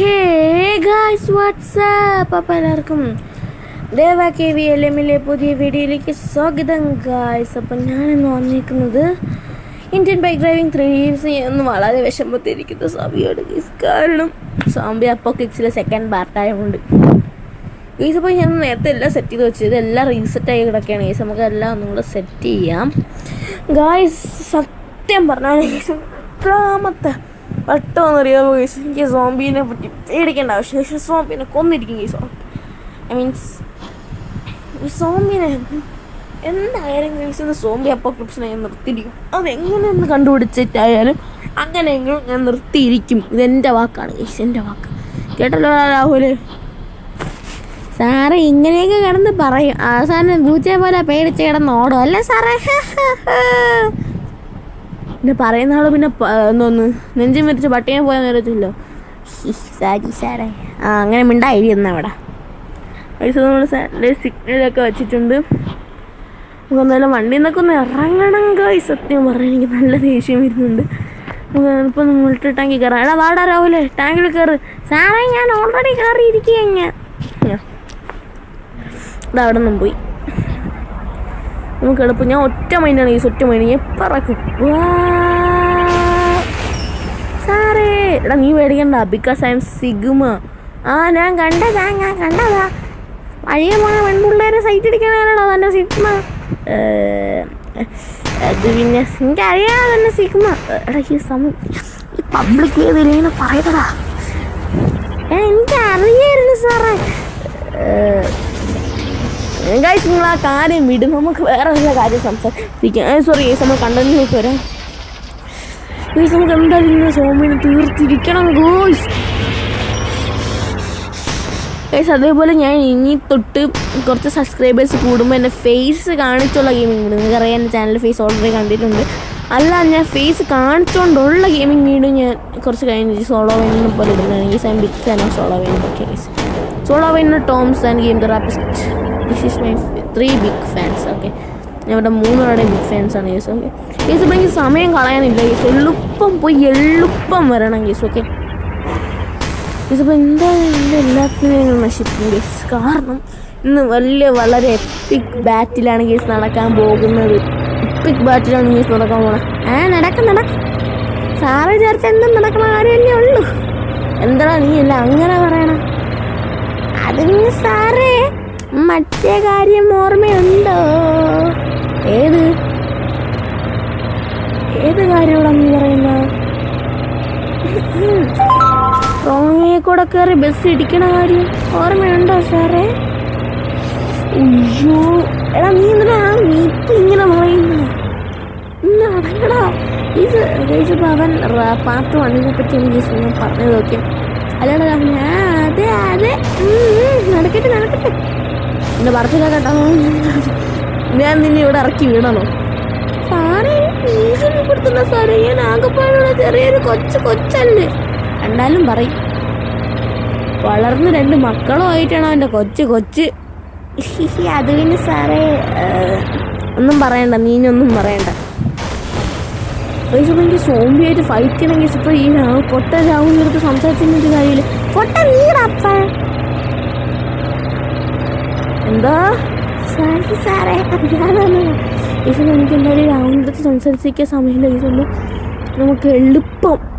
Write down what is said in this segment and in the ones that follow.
Hey guys WhatsApp. അപ്പോൾ എല്ലാവർക്കും ദേവ K V L എമ്മിലെ പുതിയ വീഡിയോയിലേക്ക് സ്വാഗതം ഗായ്സ്. അപ്പം ഞാനിന്ന് വന്നിരിക്കുന്നത് ഇന്ത്യൻ ബൈക്ക് ഡ്രൈവിംഗ് 3 years എന്ന് വളരെ വിഷമത്തിരിക്കുന്ന സമയമാണ് ഗൈസ്. കാരണം സോംബി അപ്പോക്ലിപ്സിലെ സെക്കൻഡ് പാർട്ടായതുകൊണ്ട് ഗൈസ്. അപ്പോൾ ഞാൻ നേരത്തെ എല്ലാം സെറ്റ് ചെയ്ത് വെച്ചത് എല്ലാം റീസെറ്റായി കിടക്കുകയാണ് ഗൈസ്. നമുക്ക് എല്ലാം ഒന്നും കൂടെ സെറ്റ് ചെയ്യാം ഗായ്സ്. സത്യം പറഞ്ഞാൽ ഗൈസ് എത്രാമത്തെ വട്ടമെന്നറിയാമോ ഗൈസ്, എനിക്ക് സോംബീനെ പറ്റി പേടിക്കേണ്ട ആവശ്യമില്ല. പക്ഷേ സോംബീനെ കൊന്നിരിക്കും ഗൈസ്. ഐ മീൻസ് സോംബീനെ എന്തായാലും ഗൈസ് സോംബി അപ്പോക്ലിപ്സിനെ ഞാൻ നിർത്തിയിരിക്കും. അതെങ്ങനെയൊന്ന് കണ്ടുപിടിച്ചിട്ടായാലും അങ്ങനെയെങ്കിലും ഞാൻ നിർത്തിയിരിക്കും. ഇതെൻ്റെ വാക്കാണ് ഗൈസ്, എൻ്റെ വാക്ക്. കേട്ടല്ലോ രാഹുല് സാറ് ഇങ്ങനെയൊക്കെ കിടന്ന് പറയും, അവസാനം പൂച്ചയെ പോലെ പേടിച്ച് കിടന്ന് ഓടും അല്ലേ സാറേ. പിന്നെ പറയുന്ന ആൾ പിന്നെ എന്തോന്ന് നെഞ്ചും മരിച്ച് പട്ടിയെ പോയാൽ നേരത്തില്ലോ സാജി സാറേ. അങ്ങനെ മിണ്ടായിരിക്കുന്ന അവിടെ പൈസ നമ്മൾ സാറ്റർഡേ സിഗ്നലൊക്കെ വെച്ചിട്ടുണ്ട്. നമുക്ക് എന്തായാലും വണ്ടിയിൽ നിന്നൊക്കെ ഒന്ന് ഇറങ്ങണം ഗൈസ്. സത്യം പറഞ്ഞാൽ എനിക്ക് നല്ല ദേഷ്യം വരുന്നുണ്ട്. നമുക്ക് ഇപ്പം മുൾട്ടി ടാങ്കിൽ കയറാം. എടാ വാടാ രാഹുലേ, ടാങ്കിൽ കയറ്. സാറേ ഞാൻ ഓൾറെഡി കയറിയിരിക്കുക. ഞാൻ ഇവിടെ അവിടെ നിന്നും പോയി നമുക്ക് എളുപ്പം. ഞാൻ ഒറ്റ മൈനാണ് ഈ ഒറ്റ മൈന എപ്പറക്കും സാറേ. എടാ നീ പേടിക്കണ്ട, ബിക്കോസ് ഐ എം സിഗ്മ. ഞാൻ കണ്ടതാ വഴിയെ പോണ പെൺപിള്ളേരെ സൈറ്റ് അടിക്കാനാണോ തന്നെ സിഗ്മ. അത് പിന്നെ എനിക്ക് അറിയാതെ തന്നെ സിഗ്മ. എടാ ഈ പബ്ലിക് വേദിയിൽ ഇങ്ങനെ പറയടാ. എനിക്ക് അറിയായിരുന്നു സാറേ. ഗൈസ് നിങ്ങൾ ആ കാര്യം വിടും, നമുക്ക് വേറെ വല്ല കാര്യം സംസാരിക്കാം. സോറി ഗൈസ്, നമ്മൾ കണ്ടന്റിലേക്ക് വരാം ഗൈസ്. നമുക്ക് എന്തായാലും ഇന്ന് സോമിനെ തീർത്തിരിക്കണം ഗോയ്സ്. ഗൈസ് അതേപോലെ ഞാൻ ഇനി തൊട്ട് കുറച്ച് സബ്സ്ക്രൈബേഴ്സ് കൂടുമ്പോൾ എൻ്റെ ഫേസ് കാണിച്ചുള്ള ഗെയിമിംഗ് വീഡിയോ, നിങ്ങൾക്കറിയാം എൻ്റെ ചാനൽ ഫേസ് ഓൾറെഡി കണ്ടിട്ടുണ്ട്. അല്ല ഞാൻ ഫേസ് കാണിച്ചുകൊണ്ടുള്ള ഗെയിമിംഗ് വീഡിയോ ഞാൻ കുറച്ച് കഴിഞ്ഞ് സോളോ വെയിനെ പോലെ ഇടുന്നതാണ് guys. I am big fan of Solo Vain. Okay guys, Solo Vain, Toms and Game Therapist. This is my 3 big fans. Okay, ഞാൻ ഇവിടെ 3 പേരുടെ ബിഗ് ഫാൻസാണ് ഗേസ്. ഓക്കെ ഗേസ്, ഇപ്പം എനിക്ക് സമയം കളയാനില്ല ഗേസ്. എളുപ്പം പോയി എളുപ്പം വരണം ഗേസ്. ഓക്കെ ഗേസ്, അപ്പോൾ എന്തായാലും എല്ലാത്തിനും നശിക്കും ഗേസ്. കാരണം ഇന്ന് വളരെ എപ്പിക് ബാറ്റിലാണ് ഗേസ് നടക്കാൻ പോകുന്നത്. എപ്പിക് ബാറ്റിലാണ് ഗേസ് നടക്കാൻ പോകണം. നടക്കും സാറ് വിചാരിച്ച എന്തും നടക്കണ കാര്യമല്ലേ ഉള്ളൂ. എന്താടാ നീ അല്ല അങ്ങനെ പറയണം. അതിന് സാറേ മറ്റേ കാര്യം ഓർമ്മയുണ്ടോ? ഏത് കാര്യമാണ് നീ പറയുന്നത്? റോമയെ കൂടെ കയറി ബസ് ഇടിക്കണ കാര്യം ഓർമ്മയുണ്ടോ സാറേ? അയ്യോ എടാ നീ എന്തിനാ നീക്ക് ഇങ്ങനെ പറയുന്നു? അടങ്ങടാ. ഇപ്പം അവൻ പാർട്ട് 1 പറ്റി എനിക്ക് ഞാൻ പറഞ്ഞത്. ഓക്കെ അല്ലാതെ അതെ നടക്കട്ടെ എൻ്റെ പറച്ചില്ല കേട്ടോ. ഞാൻ നിന്നെ ഇവിടെ ഇറക്കി വീണോ സാറേ? ഭീഷണിപ്പെടുത്തുന്ന സാറേ, ഞാൻ ആകെപ്പാടുള്ള ചെറിയൊരു കൊച്ചല്ലേ. കണ്ടാലും പറയും വളർന്ന് 2 മക്കളും ആയിട്ടാണ് അവൻ്റെ കൊച്ച്. അത് പിന്നെ സാറേ ഒന്നും പറയണ്ട, നീനൊന്നും പറയണ്ട. എനിക്ക് സോംബിയായിട്ട് ഫൈറ്റ് ചെയ്യണമെങ്കിൽ ഇപ്പോൾ ഈ പൊട്ട രാഹുലിൻ്റെ അടുത്ത് സംസാരിച്ചിട്ട് കാര്യമില്ല. പൊട്ട നീടപ്പ എന്താ സാറേ അറിയാതാണ്. ഈസോ എനിക്ക് എന്തായാലും രാഹുലിൻ്റെ അടുത്ത് സംസാരിച്ചിരിക്കാൻ സമയമില്ല. ഈസോ നമുക്ക്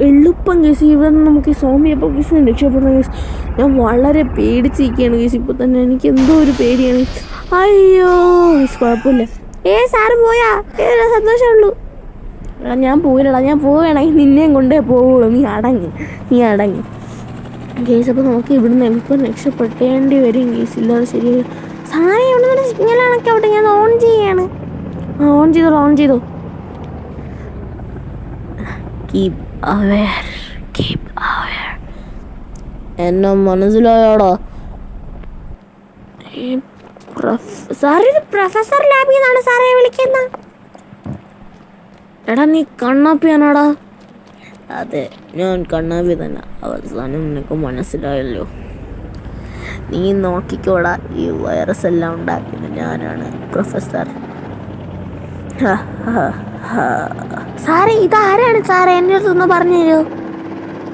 എളുപ്പം കേസ് ഇവിടെ നിന്ന് നമുക്ക് ഈ സോംബി അപ്പോൾ കേസിന് രക്ഷപ്പെടുന്ന കേസ്. ഞാൻ വളരെ പേടിച്ചിരിക്കുകയാണ് കേസ്. ഇപ്പോൾ തന്നെ എനിക്ക് എന്തോ ഒരു പേടിയാണ്. അയ്യോ കേസ് കുഴപ്പമില്ല. സാറ് പോയാ സന്തോഷമുള്ളൂ. ഞാൻ പോയില്ലടാ, ഞാൻ പോവുകയാണെങ്കിൽ നിന്നെയും കൊണ്ടേ പോവുള്ളൂ. നീ അടങ്ങി കേസ്. അപ്പോൾ നമുക്ക് ഇവിടുന്ന് എളുപ്പം രക്ഷപ്പെട്ടേണ്ടി വരും കേസ്. ഇല്ലാതെ ശരിയായി. സാറേ ഇവിടെ സിഗ്നലാണൊക്കെ അവിടെ ഞാൻ ഓൺ ചെയ്യാണ്. ഓൺ ചെയ്തോ. Keep aware. എന്നെ മനസ്സിലായോടോ? സാർ ഇത് പ്രൊഫസർ ലാബിൽ നിന്നാണ് സാറേ വിളിക്കുന്നത്. എടാ നീ കണ്ണാപ്പിയാണോടാ? അതെ ഞാൻ കണ്ണാപ്പി തന്നെ. അവസാനം നിനക്ക് മനസ്സിലായല്ലോ. നീ നോക്കിക്കോടാ, ഈ വൈറസ് എല്ലാം ഉണ്ടാക്കിയത് ഞാനാണ്, പ്രൊഫസർ. സാറേ ഇതാരാണ് സാറേ? എൻ്റെ അടുത്തൊന്ന് പറഞ്ഞു തരുമോ?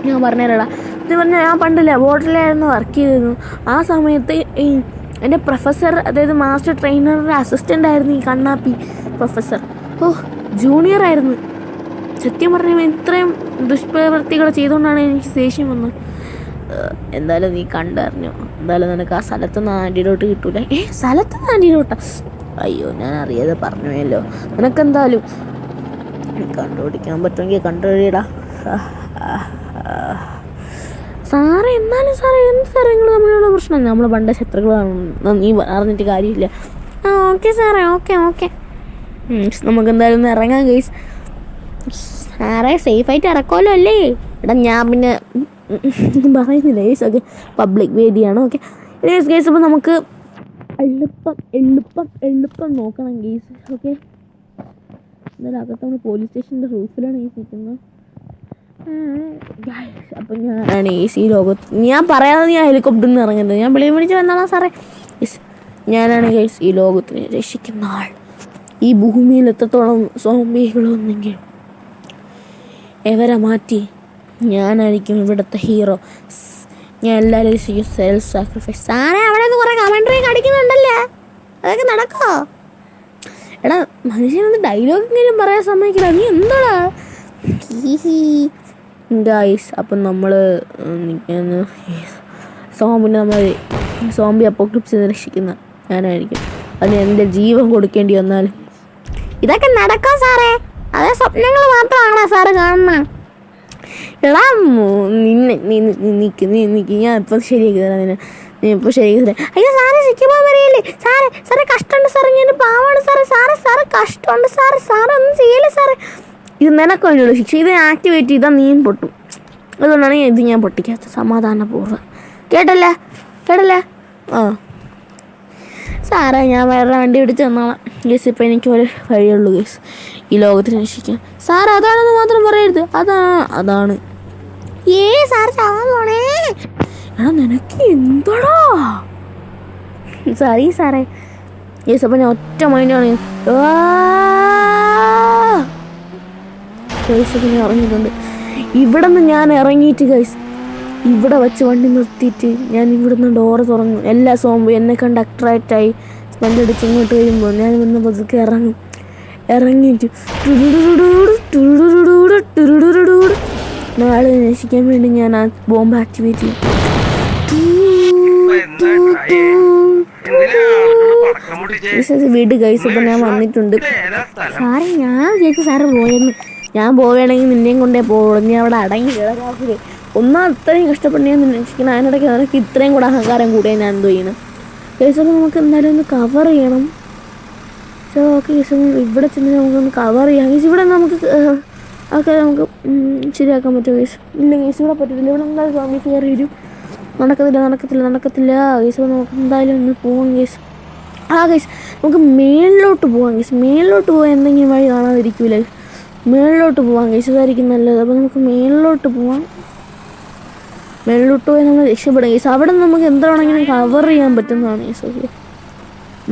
ഞാൻ പറഞ്ഞുതരാടാ. ഇത് പറഞ്ഞാൽ ഞാൻ പണ്ട് ലബോറട്ടറിയിലായിരുന്നു വർക്ക് ചെയ്തിരുന്നു. ആ സമയത്ത് ഈ എൻ്റെ പ്രൊഫസർ, അതായത് മാസ്റ്റർ ട്രെയിനറുടെ അസിസ്റ്റൻ്റ് ആയിരുന്നു ഈ കണ്ണാപ്പി പ്രൊഫസർ. ജൂനിയർ ആയിരുന്നു. സത്യം പറഞ്ഞാൽ ഇത്രയും ദുഷ്പ്രവൃത്തികൾ ചെയ്തുകൊണ്ടാണ് എനിക്ക് ദേഷ്യം വന്നത്. എന്തായാലും നീ കണ്ടറിഞ്ഞോ, എന്തായാലും നിനക്ക് ആ സ്ഥലത്തുനിന്ന് ആൻറ്റിഡോട്ട് കിട്ടൂല. സ്ഥലത്തുനിന്ന് ആൻറ്റിഡോട്ടാ? അയ്യോ, ഞാൻ അറിയാതെ പറഞ്ഞല്ലോ. നിനക്കെന്തായാലും കണ്ടുപിടിക്കാൻ പറ്റുമെങ്കിൽ കണ്ടുപിടിയടാ. സാറേ, എന്നാലും സാറേ എന്ത് സാറേ നിങ്ങൾ തമ്മിലുള്ള പ്രശ്നം? നമ്മൾ പണ്ട ശത്രുക്കളാണ്, നീ അറിഞ്ഞിട്ട് കാര്യമില്ല. ഓക്കെ സാറേ, ഓക്കെ. നമുക്കെന്തായാലും ഒന്ന് ഇറങ്ങാം ഗൈസ്. സാറേ സേഫായിട്ട് ഇറക്കുമല്ലോ അല്ലേ? എടാ ഞാൻ പിന്നെ പറയുന്നില്ല ഗൈസ്. ഓക്കെ, പബ്ലിക് വേദിയാണ്. ഓക്കെ ഗൈസ്, അപ്പോൾ നമുക്ക് എളുപ്പം നോക്കണം ഗൈസ്. ഓക്കെ, എന്നാലും അകത്താണ് പോലീസ് സ്റ്റേഷൻ്റെ റൂഫിലാണ് ഗൈസ് നിൽക്കുന്നത്. അപ്പം ഞാനാണ് ഈ ലോകത്ത്, ഞാൻ പറയാതെ ഞാൻ ഹെലികോപ്റ്ററിൽ നിന്ന് ഇറങ്ങുന്നത്. ഞാൻ വിളിച്ച് വന്നാളാ സാറേ. ഞാനാണ് ഗൈസ് ഈ ലോകത്തിനെ രക്ഷിക്കുന്ന ആൾ. ഈ ഭൂമിയിൽ എത്രത്തോളം സോംബികളുണ്ടെങ്കിൽ എവരെ മാറ്റി ഞാനായിരിക്കും ഇവിടുത്തെ ഹീറോ. ഞാൻ എല്ലാവരും ചെയ്യും സെൽഫ് സാക്രിഫൈസ്. സാറേ, അവിടെ നിന്ന് കുറേ കമൻട്രി അടിക്കുന്നുണ്ടല്ലേ, അതൊക്കെ നടക്കോ? എടാ മനുഷ്യനൊന്ന് ഡയലോഗ് എങ്കിലും പറയാൻ സമ്മതിക്കില്ല, നീ എന്താടാ? ഗൈസ്, അപ്പം നമ്മൾ സോംബി അപ്പോക്ലിപ്സിൽ നിന്ന് രക്ഷിക്കുന്ന ഞാനായിരിക്കും. അതിന് എൻ്റെ ജീവൻ കൊടുക്കേണ്ടി വന്നാലും ഇതൊക്കെ നടക്കാം സാറേ. അതേ സ്വപ്നങ്ങൾ മാത്രമാണോ സാറ് കാണുന്നത്? എടാ നിക്ക് ഞാൻ ഇപ്പം ശരിയാക്കി തരാം നിന്നെ. നീ ഇപ്പോൾ ശരിയാക്കി തരാം. അയ്യോ സാറേ, ശരിക്കുമ്പോൾ പറയല്ലേ സാറേ കഷ്ടമുണ്ട് സാറേ, ഞാൻ പാവാണ് സാറേ കഷ്ടമുണ്ട് സാറേ ഒന്നും ചെയ്യല്ലേ സാറേ. ഇത് നിനക്ക് വേണ്ടിയുള്ള ശിക്ഷ. ഇത് ആക്ടിവേറ്റ് ചെയ്താൽ നീയും പൊട്ടും. അതുകൊണ്ടാണ് ഇത് ഞാൻ പൊട്ടിക്കാത്ത, സമാധാനപൂർവ്വം. കേട്ടല്ലേ? സാറേ, ഞാൻ വേറെ വണ്ടി പിടിച്ച് തന്നോളാം ഗേസ്. ഇപ്പം എനിക്ക് ഒരു വഴിയുള്ളൂ ഗേസ് ഈ ലോകത്തിന് രക്ഷിക്കാൻ. സാർ അതാണെന്ന് മാത്രം പറയരുത്. അതാണ് സാർ ചാവാൻ പോണേ. എടാ നിനക്ക് എന്താടാ? സോറി സാറേ ഗേസ്. അപ്പം ഞാൻ ഒറ്റ മൈൻഡാണ് ഗൈസ്. പിന്നെ ഇറങ്ങിയിട്ടുണ്ട്. ഇവിടെ നിന്ന് ഞാൻ ഇറങ്ങിയിട്ട് ഗൈസ് ഇവിടെ വെച്ച് വണ്ടി നിർത്തിയിട്ട് ഞാൻ ഇവിടുന്ന് ഡോറ് തുറന്നു. എല്ലാ സോംബും എന്നെ കണ്ട് അട്രാക്റ്റായി സ്മെല്ലടിച്ച് ഇങ്ങോട്ട് വരുമ്പോൾ ഞാൻ ഇവിടുന്ന് പതുക്കെ ഇറങ്ങിയിട്ട് നാളെ നശിക്കാൻ വേണ്ടി ഞാൻ ആ ബോംബ് ആക്ടിവേറ്റ് ചെയ്യും. വീട് ഗൈസ്. ഇപ്പം ഞാൻ വന്നിട്ടുണ്ട്. സാറേ ഞാൻ വിചാരിച്ചു സാറ് പോയെന്ന്. ഞാൻ പോവുകയാണെങ്കിൽ നിന്നെയും കൊണ്ടേ പോകുള്ളൂ. നീ അവിടെ അടങ്ങി കിടക്കാതെ ഒന്നാ അത്രയും കഷ്ടപ്പെട്ട് ഞാൻ രക്ഷിക്കണം. അതിനിടയ്ക്ക് നിനക്ക് ഇത്രയും കൂടെ അഹങ്കാരം കൂടിയാൽ ഞാൻ എന്തോ ചെയ്യണം കേസ്. അപ്പോൾ നമുക്ക് എന്തായാലും ഒന്ന് കവർ ചെയ്യണം. ഓക്കെ കേസ്, ഇവിടെ ചെന്ന് നമുക്കൊന്ന് കവർ ചെയ്യാം കേസ്. ഇവിടെ നമുക്ക് നമുക്ക് ശരിയാക്കാൻ പറ്റുമോ കേസ്? ഇല്ല കേസ്, ഇവിടെ പറ്റത്തില്ല. ഇവിടെ എന്തായാലും സ്വാമി കയറി വരും. നടക്കത്തില്ല കേസ്. നമുക്ക് എന്തായാലും ഒന്ന് പോകാം കേസ്. കേസ് നമുക്ക് മേളിലോട്ട് പോകാം കേസ്. മേളിലോട്ട് പോകാൻ എന്തെങ്കിലും വഴി കാണാതിരിക്കൂലേ? മേളിലോട്ട് പോകാം കേസ്, ഇതായിരിക്കും നല്ലത്. അപ്പോൾ നമുക്ക് മേളിലോട്ട് പോകാം. മേളിലോട്ട് പോയി നമ്മൾ രക്ഷപ്പെടും കേസ്. അവിടെ നമുക്ക് എന്താണെങ്കിലും കവർ ചെയ്യാൻ പറ്റുന്നതാണ് കേസ്. ഓക്കെ,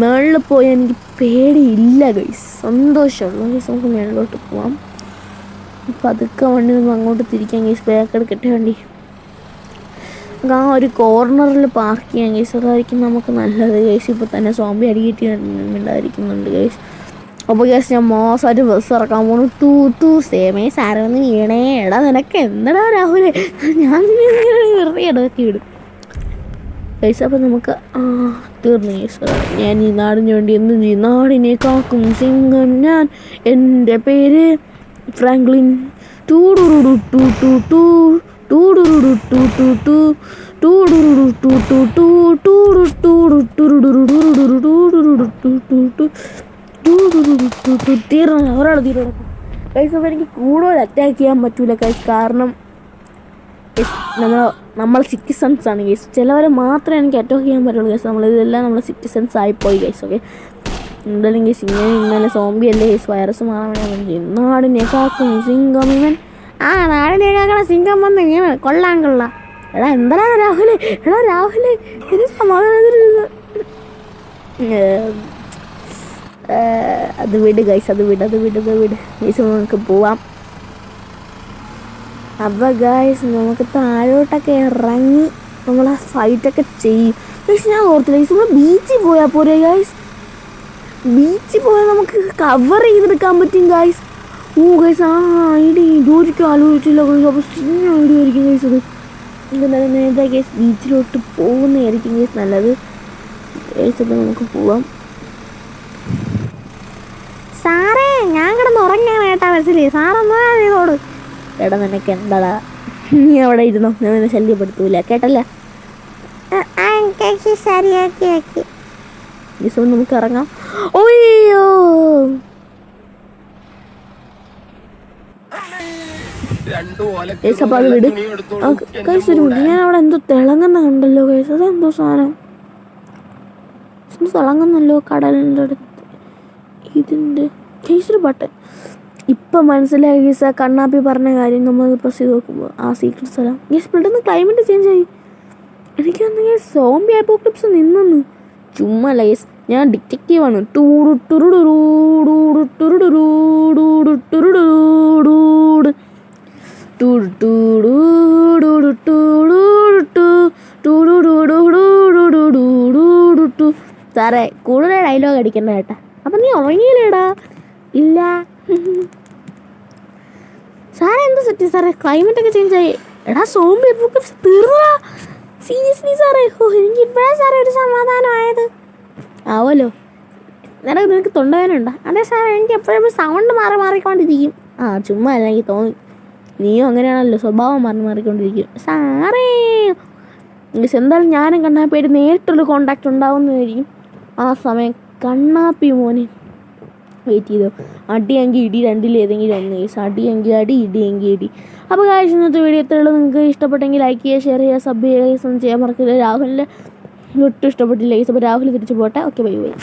മേളിൽ പോയി എനിക്ക് പേടിയില്ല ഗൈസ്, സന്തോഷമുള്ളൂ ഗൈസ്. നമുക്ക് മേളിലോട്ട് പോവാം. പതുക്കെ വണ്ടി നമുക്ക് അങ്ങോട്ട് തിരിക്കാം ഗൈസ്. ബാക്ക് എടുക്കട്ടെ വണ്ടി. നമുക്ക് ആ ഒരു കോർണറിൽ പാർക്ക് ചെയ്യാം ഗൈസ്. അതായിരിക്കും നമുക്ക് നല്ലത് ഗൈസ്. ഇപ്പോൾ തന്നെ സോംബി അടികിട്ടി ഉണ്ടായിരിക്കുന്നുണ്ട് ഗൈസ്. അപ്പോൾ ഗൈസ് ഞാൻ മോശമായിട്ട് ബസ് ഇറക്കാൻ പോണു. സേമേ സാരൊന്ന് വീണേ. എടാ നിനക്ക് എന്താടാ രാഹുലേ, ഞാൻ വെറുതെ ഇടക്കി വിടും ഗൈസ്. അപ്പോൾ നമുക്ക് തീർന്നു ഗൈസ്. ഞാൻ ഈ നാടിന് വേണ്ടി എന്തും ചെയ്യും. നാടിനെ കാക്കും സിംഗം ഞാൻ. എൻ്റെ പേര് ഫ്രാങ്ക്ലിൻ. തീർന്നു ഒരാൾ തീർന്നു ഗൈസ്. അപ്പോൾ എനിക്ക് കൂടുതൽ അറ്റാക്ക് ചെയ്യാൻ പറ്റൂല ഗൈസ്. കാരണം നമ്മൾ സിറ്റിസൺസ് ആണ് ഗൈസ്. ചിലവരെ മാത്രമേ എനിക്ക് അറ്റാക്ക് ചെയ്യാൻ പറ്റുള്ളൂ ഗൈസ്. നമ്മളിതെല്ലാം നമ്മൾ സിറ്റിസൺസ് ആയിപ്പോയി ഗൈസ്. ഓക്കെ, എന്തായാലും ഗൈസ് ഇങ്ങനെ സോംബി അല്ലേ ഗൈസ്, വൈറസ് മാറാൻ ചെയ്യും. നാടിനെ കാക്കും സിംഗം ഇവൻ. നാടിനെ കാക്കണ സിംഗം വന്ന് ഇങ്ങനെ കൊള്ളാം. എടാ എന്താ രാഹുലേ, ഇത് സമാധാനം. അത് വിട് ഗൈസ്, അത് വിട് ഗൈസ്. നമുക്ക് പോവാം. അപ്പോൾ ഗായ്സ് നമുക്ക് താഴോട്ടൊക്കെ ഇറങ്ങി നമ്മൾ ആ ഫൈറ്റൊക്കെ ചെയ്യും. പക്ഷെ ഞാൻ ഓർത്തില്ല ഗൈസ്, നമ്മൾ ബീച്ചിൽ പോയാൽ പോരെ ഗായ്സ്? ബീച്ചിൽ പോയാൽ നമുക്ക് കവർ ചെയ്തെടുക്കാൻ പറ്റും ഗായ്സ്. ഓ ഗൈസ്, ആ ഐഡിയ ഇതൊരിക്കലും ആലോചിച്ചില്ല ഗൈസ്. അപ്പോൾ സീൻ ഐഡിയ ആയിരിക്കും ഗൈസ്. അത് എന്തായാലും നേരത്തെ ഗൈസ് ബീച്ചിലോട്ട് പോകുന്നതായിരിക്കും ഗൈസ് നല്ലത്. ഗൈസ് അപ്പോൾ നമുക്ക് പോവാം. സാറേ ഞാൻ കിടന്ന് ഉറങ്ങാണ് കേട്ടാ മനസ്സിലായി. സാറൊന്നാ ചെയ്തോട്. എടാ നിനക്ക് എന്താടാ, നീ അവിടെ ഇരുന്നോ, ഞാൻ നിന്നെ ശല്യപ്പെടുത്തൂല കേട്ടല്ല. ശരിയാക്കി ആക്കി ദിവസം നമുക്ക് ഇറങ്ങാം. ഓയ്യോ അപ്പോൾ അത് വിട് കൈസ്. ഒരു മിനിറ്റ്, ഞാൻ അവിടെ എന്തോ തിളങ്ങുന്ന കണ്ടല്ലോ കൈസ്. അതെന്തോ സാധനം തിളങ്ങുന്നല്ലോ കടലിൻ്റെ അടുത്ത്. ഇതിൻ്റെ കേസൊരു ബട്ടൺ ഇപ്പം മനസ്സിലായി ഗീസ്. ആ കണ്ണാപ്പി പറഞ്ഞ കാര്യം നമ്മൾ പ്രസ് ചെയ്ത് നോക്കുമ്പോൾ ആ സീക്രട്ട് സ്ഥലം ഗീസ് പെട്ടെന്ന് ക്ലൈമറ്റ് ചേഞ്ച് ആയി. എനിക്ക് വന്നെങ്കിൽ സോംബി അപ്പോക്ലിപ്സ് നിന്നു. ചുമ്മാ ഗീസ്, ഞാൻ ഡിറ്റക്റ്റീവാണ്. സാറേ കൂടുതൽ ഡയലോഗ് അടിക്കണ്ട കേട്ടാ. അപ്പം നീ ഉറങ്ങിയില്ലേടാ? ഇല്ല സാറേ. എന്താ സെറ്റ് സാറേ, ക്ലൈമറ്റ് ഒക്കെ ചേഞ്ച് ആയി. എടാ സോംബി അപ്പോക്ലിപ്സ് തീർന്നടാ. സീരിയസ്ലി സാറേ. ഓ എനിക്ക് ഇപ്പോഴാണ് സാറേ ഒരു സമാധാനമായത്. ആവല്ലോ. നിനക്ക് തൊണ്ടവേനുണ്ടോ? അതെ സാറേ, എനിക്ക് എപ്പോഴും സൗണ്ട് മാറിക്കൊണ്ടിരിക്കും. ആ ചുമ്മാ അല്ല, എനിക്ക് തോന്നി നീയും അങ്ങനെയാണല്ലോ, സ്വഭാവം മാറിക്കൊണ്ടിരിക്കും സാറേ. എന്തായാലും ഞാനും കണ്ണാപ്പിയായിട്ട് നേരിട്ടുള്ള കോണ്ടാക്ട് ഉണ്ടാവുന്നതായിരിക്കും. ആ സമയം കണ്ണാപ്പി മോനെ വെയിറ്റ് ചെയ്തോ. അടിയെങ്കിൽ ഇടി, രണ്ടിലേതെങ്കിലും ഒന്ന് കേസ്. അടിയെങ്കിൽ അടി, ഇടിയെങ്കിൽ ഇടി. അപ്പോൾ കാഴ്ച ഇന്നത്തെ വീഡിയോ എത്രയുള്ളൂ. നിങ്ങൾക്ക് ഇഷ്ടപ്പെട്ടെങ്കിൽ ലൈക്ക് ചെയ്യുക, ഷെയർ ചെയ്യുക, സബ് ചെയ്യുക. ഒന്നും ചെയ്യാൻ മറക്കില്ല. രാഹുലിൻ്റെ ഒട്ടും ഇഷ്ടപ്പെട്ടില്ല കേസ്. അപ്പോൾ രാഹുൽ തിരിച്ചു പോട്ടെ. Okay bye bye.